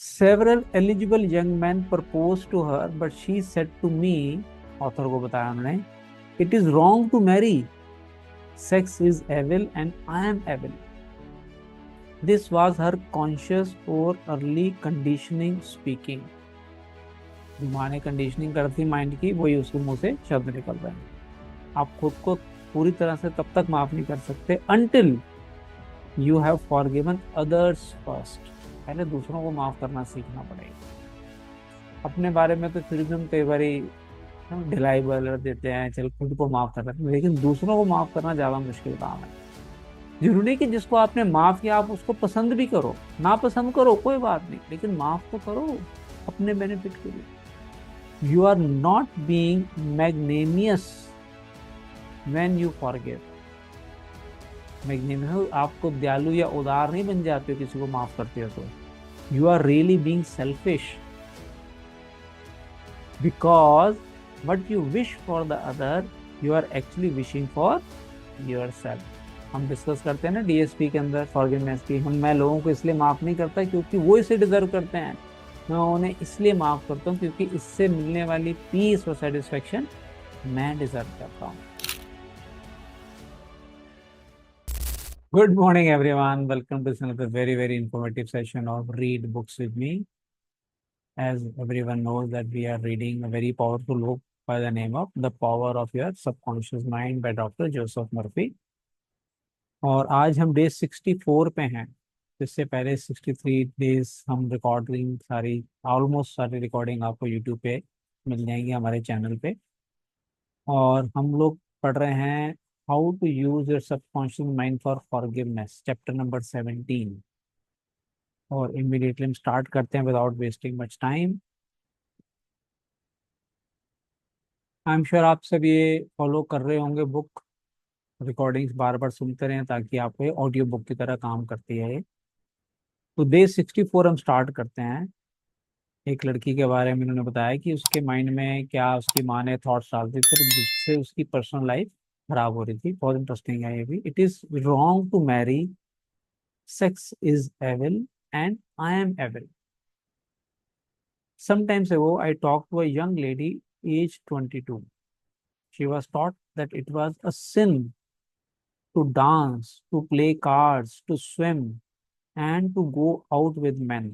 Several eligible young men proposed to her, but she said to me, author को बताया उन्होंने, it is wrong to marry. Sex is evil and I am evil. This was her conscious or early conditioning speaking. जो माँ ने conditioning कर the mind की, वही उसके मुंह से शब्द निकल रहे हैं। आप खुद को पूरी तरह से तब तक माफ नहीं कर सकते until you have forgiven others first. पहले दूसरों को माफ करना सीखना पड़ेगा। अपने बारे में तो फिर भी हम कई बार ढिलाई बदल देते हैं, चल खुद को माफ कर रहे हैं, लेकिन दूसरों को माफ करना ज्यादा मुश्किल काम है। जरूरी कि जिसको आपने माफ किया आप उसको पसंद भी करो, ना पसंद करो कोई बात नहीं, लेकिन माफ तो करो अपने बेनिफिट के लिए। You are not being magnanimous when you forgive. Magnanimous, आपको दयालु या उदार नहीं बन जाते हो किसी को माफ करते हो तो। You are really being selfish because what you wish for the other you are actually wishing for yourself. हम डिस्कस करते हैं ना डीएसपी के अंदर फॉरगिवनेस की। मैं लोगों को इसलिए माफ नहीं करता क्योंकि वो इसे डिजर्व करते हैं, मैं उन्हें इसलिए माफ करता हूँ क्योंकि इससे मिलने वाली पीस और सेटिस्फेक्शन मैं डिजर्व करता हूँ। Good morning everyone, welcome to very very informative session of read books with me. As everyone knows that we are reading a very powerful book by the name of The Power of Your Subconscious Mind by Dr. Joseph Murphy। और आज हम day 64 पे हैं। इससे पहले 63 days हम recording सारी, almost सारी रिकॉर्डिंग आपको यूट्यूब पे मिल जाएंगी हमारे चैनल पे। और हम लोग पढ़ रहे हैं how to use your subconscious mind for forgiveness, chapter number 17। और इमीडिएटली हम स्टार्ट करते हैं without wasting much time. I am sure आप सब ये फॉलो कर रहे होंगे, बुक रिकॉर्डिंग्स बार बार सुनते रहें ताकि आपको ये ऑडियो बुक की तरह काम करती है ये। तो डे 64 हम स्टार्ट करते हैं। एक लड़की के बारे में उन्होंने बताया कि उसके माइंड में क्या उसकी माँ ने थॉट्स डाल दी थे जिससे उसकी पर्सनल लाइफ खराब हो रही थी। बहुत इंटरेस्टिंग है ये भी। It is wrong to marry, sex is evil and I am evil. Sometimes ago I talked to a young lady aged 22. She was taught that it was a sin to dance, to play cards, to swim, and to go out with men.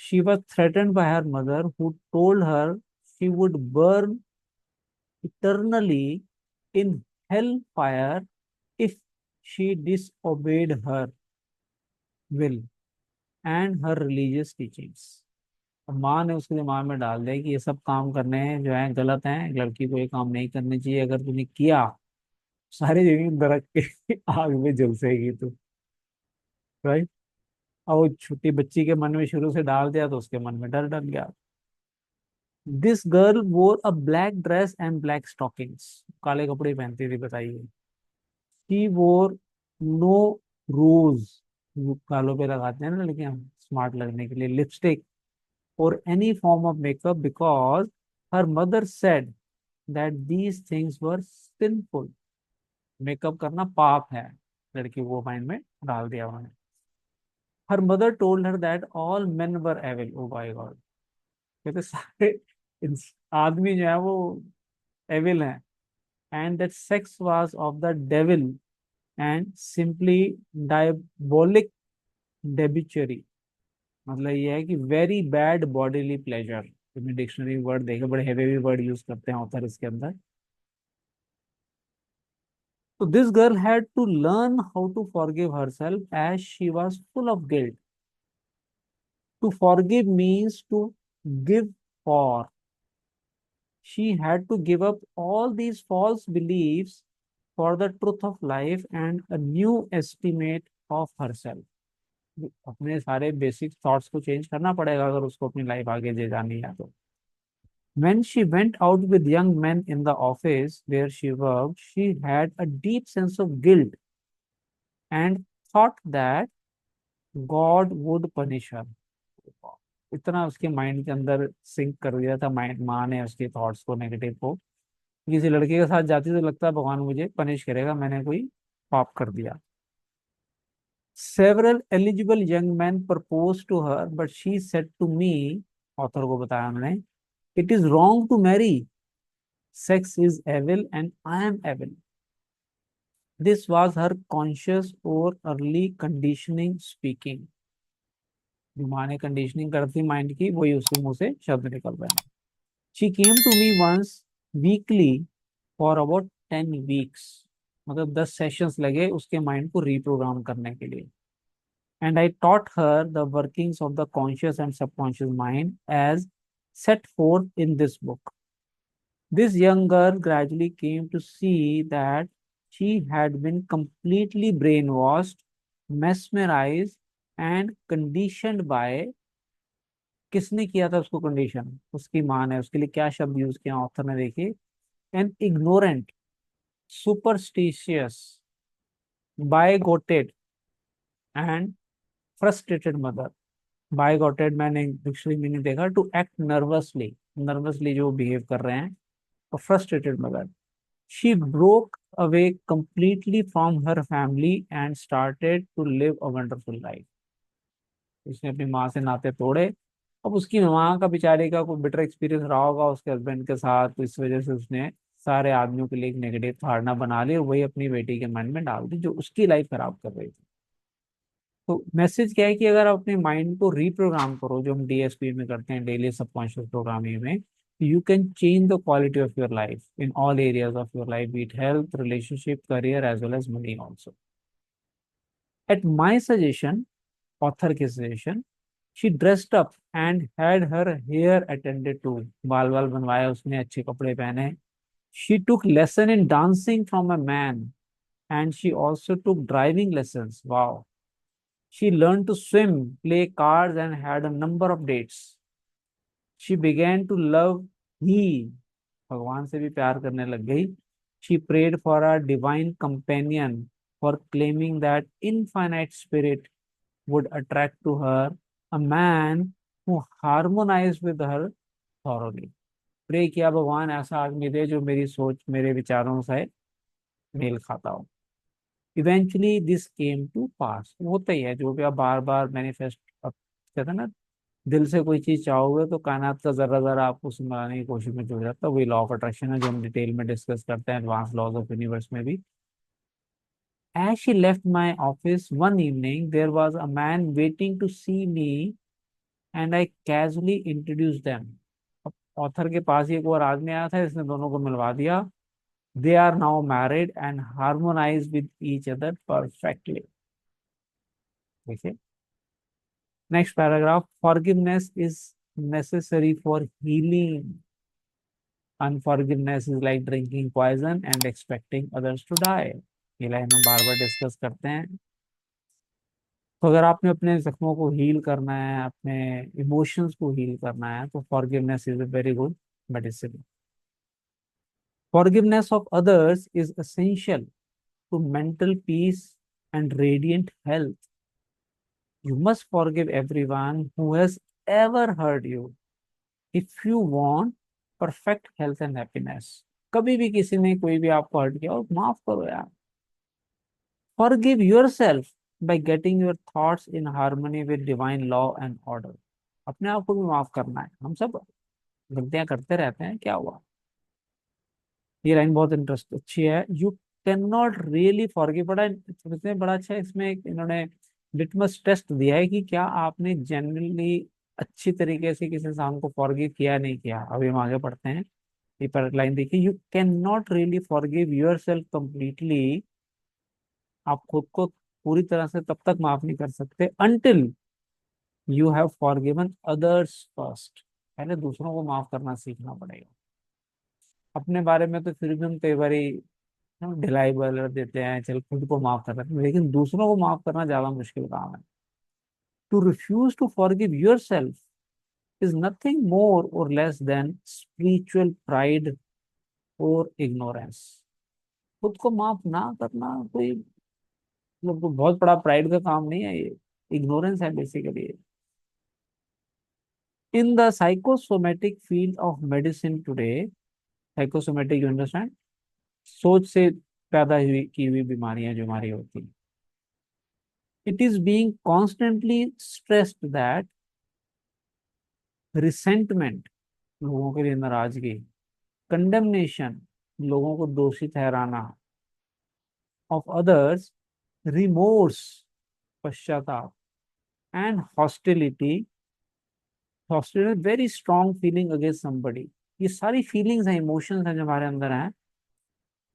She was threatened by her mother, who told her she would burn eternally in hellfire if she disobeyed her will and her religious teachings. अब माँ ने उसके दिमाग में डाल दिया कि ये सब काम करने हैं जो है गलत हैं, लड़की को ये काम नहीं करने चाहिए, अगर तूने किया सारी जगह नरक के आग में झुलसेगी तू। राइट। और वो छोटी बच्ची के मन में शुरू से डाल दिया तो उसके मन में डर डर गया। दिस गर्ल वोर अ black dress and black stockings. काले कपड़े पहनती थी, बताइए। शी वोर नो रोज, गालों पे लगाते हैं ना लड़कियां स्मार्ट लगने के लिए, लिपस्टिक और any form of makeup because her mother said that these things were sinful. Makeup करना पाप है, लड़की को माइंड में डाल दिया उन्होंने। Her mother told her that all men were evil. Oh my god, कहते सारे आदमी जो है वो एविल हैं। And that sex was of the devil and simply diabolic debauchery. मतलब ये है कि very bad bodily pleasure. Dictionary word देखे, बड़े हेवी वर्ड यूज करते हैं ऑथर इसके अंदर। So this girl had to learn how to forgive herself as she was full of guilt. To forgive means to give for. She had to give up all these false beliefs for the truth of life and a new estimate of herself. अपने सारे basic thoughts को change करना पड़ेगा अगर उसको अपनी life आगे ले जानी है तो। When she went out with young men in the office where she worked, she had a deep sense of guilt and thought that God would punish her. इतना उसके माइंड के अंदर सिंक कर दिया था माइंड, माँ ने उसके थॉट्स को, नेगेटिव को। किसी लड़के के साथ जाती तो लगता है भगवान मुझे पनिश करेगा, मैंने कोई पाप कर दिया। Several eligible young men proposed to her, but she said to me, author को बताया उन्होंने, it is wrong to marry. Sex is evil and I am evil. This was her conscious or early conditioning speaking. जो माँ ने conditioning कर the mind की, वही उसके मुंह से शब्द निकल रहे हैं. She came to me once weekly for about 10 weeks. मतलब 10 सेशंस लगे उसके माइंड को रीप्रोग्राम करने के लिए. And I taught her the workings of the conscious and subconscious mind as set forth in this book. This young girl gradually came to see that she had been completely brainwashed, mesmerized, and conditioned by. किसने किया था उसको condition? उसकी माँ ने. उसके लिए क्या शब्द यूज किया ऑथर ने, देखिए. An ignorant, superstitious, bigoted and frustrated mother. Bigoted मैंने डिक्शनरी मीनिंग देखा, टू एक्ट नर्वसली, नर्वसली जो बिहेव कर रहे हैं. और frustrated mother. She broke away completely from her family and started to live a wonderful life. उसने अपनी माँ से नाते तोड़े. अब उसकी माँ का बेचारे का कोई बिटर एक्सपीरियंस रहा होगा उसके हस्बैंड के साथ, तो इस वजह से उसने सारे आदमियों के लिए एक नेगेटिव धारणा बना ली और वही अपनी बेटी के मन में डाल दी, जो उसकी लाइफ खराब कर रही थी. तो मैसेज क्या है कि अगर आप अपने माइंड को रीप्रोग्राम करो, जो हम डीएसपी में करते हैं, डेली सबकॉन्शियस प्रोग्रामिंग में, you can change the quality of your life in all areas of your life, be it health, relationship, career as well as money also. At my suggestion, author के suggestion, she dressed up and had her hair attended to. बाल बाल बनवाए उसने, अच्छे कपड़े पहने. She took lesson in dancing from a man and she also took driving lessons. Wow. She learned to swim, play cards, and had a number of dates. She began to love he. भगवान से भी प्यार करने लग गई. She prayed for a divine companion, for claiming that infinite spirit would attract to her a man who harmonized with her thoroughly. Pray किया, भगवान ऐसा आदमी दे जो मेरी सोच, मेरे विचारों से मेल खाता हो. इवेंचुअली दिस केम टू पास. होता ही है, जो भी आप बार बार मैनिफेस्ट, कहते हैं ना, दिल से कोई चीज चाहोगे तो कायनात का जरा जरा आपको सुनाने की कोशिश में जुड़ जाता है. वही लॉ ऑफ अट्रैक्शन है जो हम डिटेल में डिस्कस करते हैं एडवांस लॉज ऑफ यूनिवर्स में भी. As she left my office one evening, there was a man waiting to see me, and I casually introduced them. Author के पास ही एक और आदमी आया था, इसने दोनों को मिलवा दिया. They are now married and harmonize with each other perfectly. देखिए. Next paragraph. Forgiveness is necessary for healing. Unforgiveness is like drinking poison and expecting others to die. ये लाइन हम बार बार डिस्कस करते हैं. तो अगर आपने अपने जख्मों को हील करना है, अपने इमोशंस को हील करना है, तो forgiveness is a very good medicine. Forgiveness of others is essential to mental peace and radiant health. You must forgive everyone who has ever hurt you if you want perfect health and happiness. कभी भी किसी ने कोई भी आपको hurt किया और माफ करो यार. Forgive yourself by getting your thoughts in harmony with divine law and order. अपने आप को भी माफ करना है. हम सब गलतियां करते रहते हैं, क्या हुआ. ये लाइन बहुत इंटरेस्ट अच्छी है. You can not really forgive. बड़ा इसमें बड़ा अच्छा है, इसमें इन्होंने लिटमस टेस्ट दिया है कि क्या आपने जेन्युइनली अच्छी तरीके से किसी इंसान को फॉरगिव किया नहीं किया. अभी हम आगे पढ़ते हैं. ये पर लाइन देखिए. You can not really forgive your self completely. आप खुद को पूरी तरह से तब तक माफ नहीं कर सकते until you have forgiven others first. पहले दूसरों को माफ करना सीखना पड़ेगा. अपने बारे में तो फिर भी हम कई बार ढिलाई बदल देते हैं, चल खुद को माफ कर रहे हैं, लेकिन दूसरों को माफ करना ज्यादा मुश्किल काम है. To refuse to forgive your self is nothing more और लेस देन स्पिरिचुअल प्राइड और इग्नोरेंस. खुद को माफ ना करना कोई मतलब कोई बहुत बड़ा प्राइड का काम नहीं है, ये इग्नोरेंस है basically. In the psychosomatic field of medicine today, psychosomatic you understand, सोच से पैदा हुई की हुई बीमारियां जो हमारी होती हैं. It is being constantly stressed that resentment, लोगों के लिए नाराजगी, condemnation, लोगों को दोषी ठहराना, of others, remorse, पश्चाताप, and hostility, hostility, very strong feeling against somebody. ये सारी फीलिंग्स हैं, इमोशंस हैं जो हमारे अंदर हैं,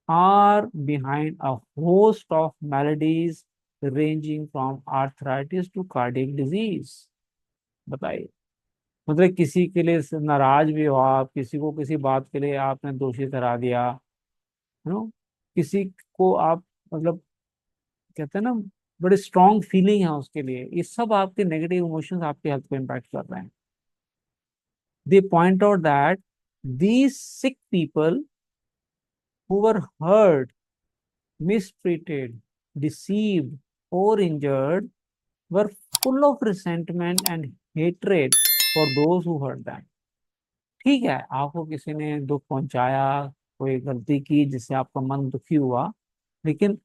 are behind a host of maladies ranging from arthritis to cardiac disease. बताइए, मतलब किसी के लिए नाराज भी हो आप, किसी को किसी बात के लिए आपने दोषी ठहरा दिया, नो, किसी को आप, मतलब कहते हैं ना, बड़े स्ट्रॉन्ग फीलिंग है उसके लिए, ये सब आपके नेगेटिव इमोशंस आपके हेल्थ को इम्पैक्ट कर रहे हैं. They point out that these sick people who were hurt, mistreated, deceived, or injured were full of resentment and hatred for those who hurt them. ठीक है, आपको किसी ने दुख पहुंचाया, कोई गलती की जिससे आपका मन दुखी हुआ, लेकिन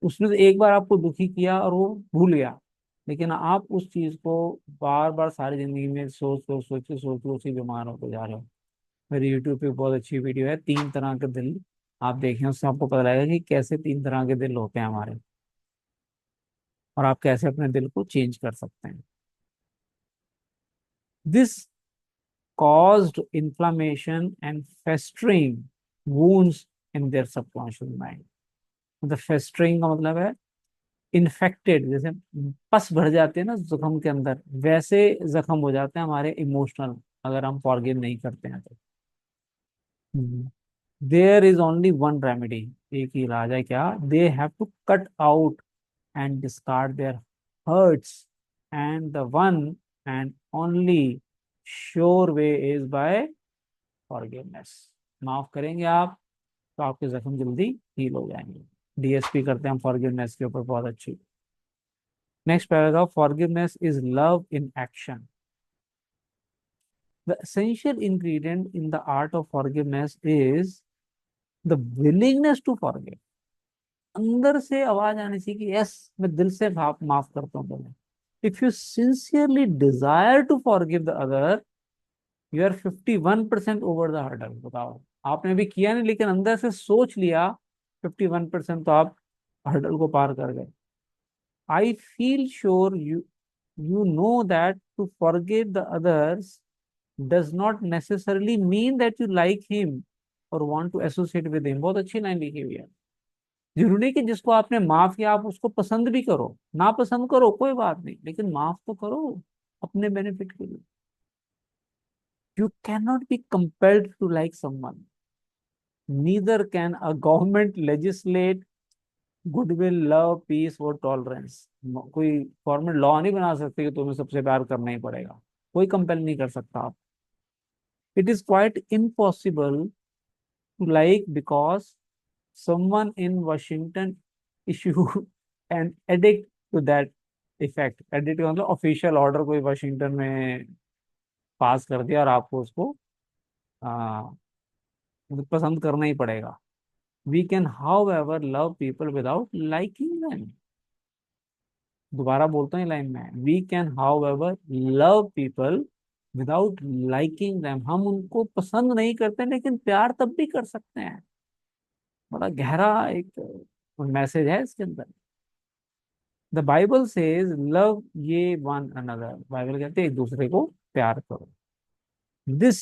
उसने तो एक बार आपको दुखी किया और वो भूल गया, लेकिन आप उस चीज को बार बार सारी जिंदगी में सोच उसी बीमार होते जा रहे हो. मेरी यूट्यूब पे बहुत अच्छी वीडियो है, 3 तरह के दिल, आप देखें, उससे आपको पता लगेगा कि कैसे 3 तरह के दिल होते हैं हमारे, और आप कैसे अपने दिल को चेंज कर सकते हैं. This caused inflammation and festering wounds in their subconscious mind. मतलब फेस्टरिंग का मतलब है इन्फेक्टेड, जैसे पस भर जाते हैं ना जख्म के अंदर, वैसे जख्म हो जाते हैं हमारे इमोशनल, अगर हम फॉरगिव नहीं करते हैं तो. There is only one remedy, एक ही इलाज है, क्या? They have to cut out and discard their hurts, and the one and only sure way is by forgiveness. माफ करेंगे आप तो आपके जख्म जल्दी हील हो जाएंगे. डीएसपी करते हैं हम फॉरगिवनेस के ऊपर, बहुत अच्छी. Next paragraph, forgiveness is love in action. The essential ingredient in the art of forgiveness is the willingness to forgive. अंदर से आवाज आनी चाहिए कि यस, मैं दिल से माफ माफ करता हूँ तुम्हें. If you sincerely desire to forgive the other, you are 51% over the hurdle. बताओ, आपने भी किया नहीं, लेकिन अंदर से सोच लिया, 51% तो आप हर्डल को पार कर गए. I feel sure you know that to forgive the others does not necessarily mean that you like him or want to associate with him. बहुत अच्छी लाइन लिखी हुई है. जरूरी नहीं कि जिसको आपने माफ किया आप उसको पसंद भी करो, ना पसंद करो कोई बात नहीं, लेकिन माफ तो करो अपने बेनिफिट के लिए. You cannot be compelled to like someone. Neither can a government legislate goodwill, love, peace और tolerance. कोई गवर्नमेंट लॉ नहीं बना सकती कि तुम्हें सबसे प्यार करना ही पड़ेगा, कोई कंपेल नहीं कर सकता आप. It is quite impossible to like because someone in Washington issued an edict to that effect. Edict का मतलब ऑफिशियल ऑर्डर कोई वाशिंगटन में पास कर दिया और आपको उसको आ, मतलब पसंद करना ही पड़ेगा. We can however love people without liking them. दोबारा बोलता हूँ लाइन में, we can however love people without liking them. हम उनको पसंद नहीं करते लेकिन प्यार तब भी कर सकते हैं. बड़ा गहरा एक मैसेज है इसके अंदर. The Bible says love ye one another. Bible कहते हैं एक दूसरे को प्यार करो. This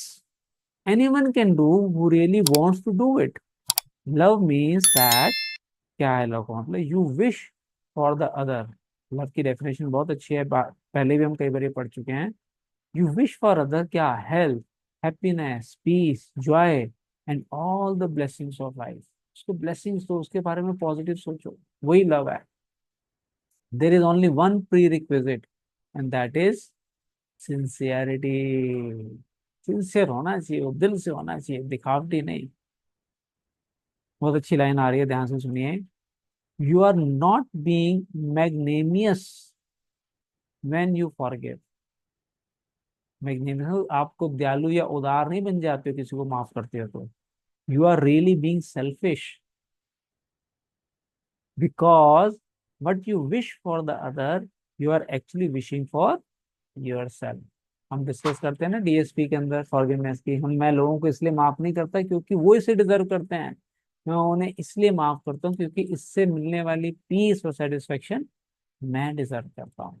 anyone can do who really wants to do it. Love means that, क्या है लव का मतलब? यू विश फॉर द अदर. लव की डेफिनेशन बहुत अच्छी है, पहले भी हम कई बार ये पढ़ चुके हैं. यू विश फॉर अदर, क्या? Health, happiness, peace, joy and all the blessings of life. उसको ब्लेसिंग्स तो उसके बारे में पॉजिटिव सोचो, वही लव है. There is only one prerequisite and that is sincerity. Sincere होना चाहिए, वो दिल से होना चाहिए, दिखावटी नहीं. बहुत अच्छी लाइन आ रही है, ध्यान से सुनिए. You are not being magnanimous when you forgive. Magnanimous, आपको दयालु या उदार नहीं बन जाते हो किसी को माफ करते हो तो. You are really being selfish because what you wish for the other you are actually wishing for your self. हम डिस्कस करते हैं ना डीएसपी के अंदर फॉरगिवनेस की, मैं लोगों को इसलिए माफ नहीं करता क्योंकि वो इसे डिजर्व करते हैं, मैं उन्हें इसलिए माफ करता हूँ क्योंकि इससे मिलने वाली पीस और सेटिस्फेक्शन मैं डिजर्व करता हूँ।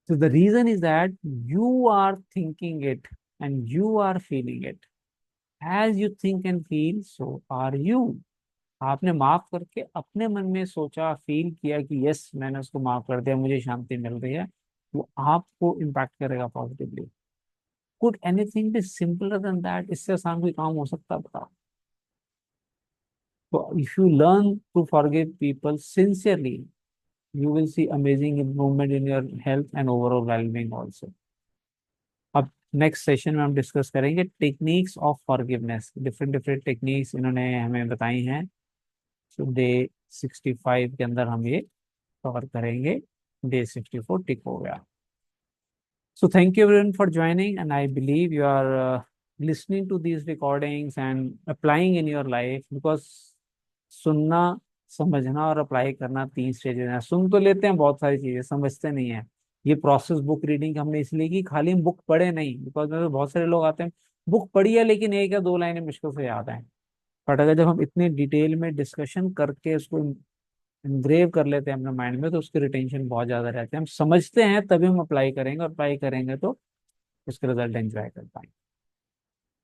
So the reason is that you are thinking it and you are feeling it. As you think and feel, so are you. आपने माफ करके अपने मन में सोचा, फील किया कि यस मैंने उसको माफ कर दिया, मुझे शांति मिल रही है, वो आपको इम्पैक्ट करेगा positively. Could anything be simpler than that? इससे आसान कोई काम हो सकता है बताओ? तो if you learn to forgive people sincerely, you will see amazing improvement in your health and overall well-being also. अब नेक्स्ट सेशन में हम डिस्कस करेंगे techniques of forgiveness, different different techniques इन्होंने हमें बताई हैं। सो डे 65 के अंदर हम ये कवर करेंगे, डे 64 टिक हो गया। So thank you everyone for joining, and I believe you are listening to these recordings and applying in your life, because सुनना, समझना और अप्लाई करना तीन स्टेजेस हैं। सुन तो लेते हैं बहुत सारी चीजें, समझते नहीं है। ये प्रोसेस बुक रीडिंग हमने इसलिए की, खाली हम बुक पढ़े नहीं, बिकॉज में तो बहुत सारे लोग आते हैं बुक पढ़ी है लेकिन एक या दो लाइनें मुश्किल से याद है। बट अगर जब हम इतनी डिटेल में डिस्कशन करके उसको इंग्रेव कर लेते हैं अपने माइंड में, तो उसके रिटेंशन बहुत ज्यादा रहते हैं। हम समझते हैं तभी हम अप्लाई करेंगे, और अप्लाई करेंगे तो उसके रिजल्ट एंजॉय कर पाएंगे।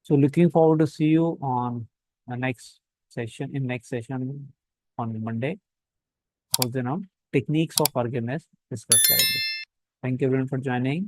So looking forward to see you on next session, in next session on Monday. उस दिन हम टेक्निक्स ऑफ फॉरगिवनेस डिस्कस करेंगे। Thank you everyone for joining.